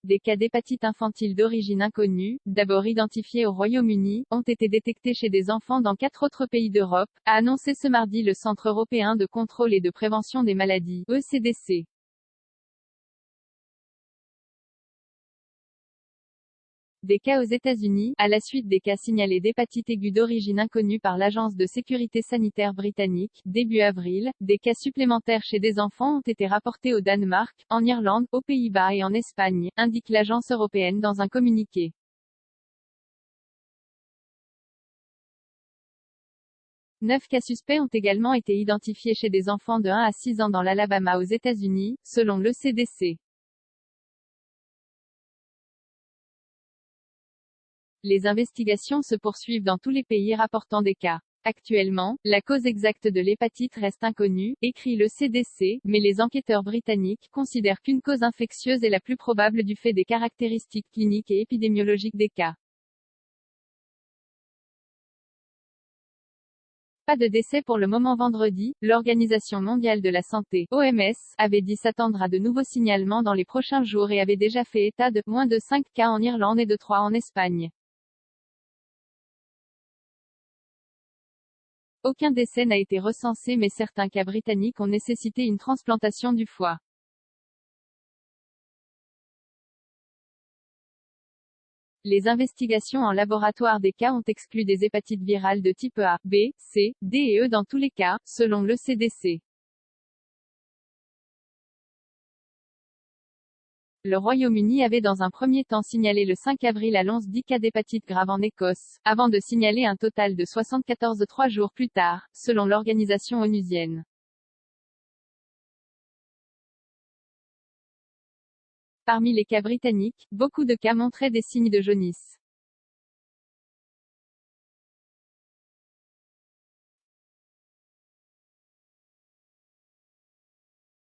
Des cas d'hépatite infantile d'origine inconnue, d'abord identifiés au Royaume-Uni, ont été détectés chez des enfants dans 4 autres pays d'Europe, a annoncé ce mardi le Centre européen de contrôle et de prévention des maladies, ECDC. Des cas aux États-Unis, à la suite des cas signalés d'hépatite aiguë d'origine inconnue par l'Agence de sécurité sanitaire britannique, début avril, des cas supplémentaires chez des enfants ont été rapportés au Danemark, en Irlande, aux Pays-Bas et en Espagne, indique l'agence européenne dans un communiqué. 9 cas suspects ont également été identifiés chez des enfants de 1 à 6 ans dans l'Alabama aux États-Unis, selon le CDC. Les investigations se poursuivent dans tous les pays rapportant des cas. Actuellement, la cause exacte de l'hépatite reste inconnue, écrit le CDC, mais les enquêteurs britanniques considèrent qu'une cause infectieuse est la plus probable du fait des caractéristiques cliniques et épidémiologiques des cas. Pas de décès pour le moment vendredi, l'Organisation mondiale de la santé, OMS, avait dit s'attendre à de nouveaux signalements dans les prochains jours et avait déjà fait état de moins de 5 cas en Irlande et de 3 en Espagne. Aucun décès n'a été recensé mais certains cas britanniques ont nécessité une transplantation du foie. Les investigations en laboratoire des cas ont exclu des hépatites virales de type A, B, C, D et E dans tous les cas, selon le CDC. Le Royaume-Uni avait dans un premier temps signalé le 5 avril à Lons 10 cas d'hépatite grave en Écosse, avant de signaler un total de 74 3 jours plus tard, selon l'organisation onusienne. Parmi les cas britanniques, beaucoup de cas montraient des signes de jaunisse.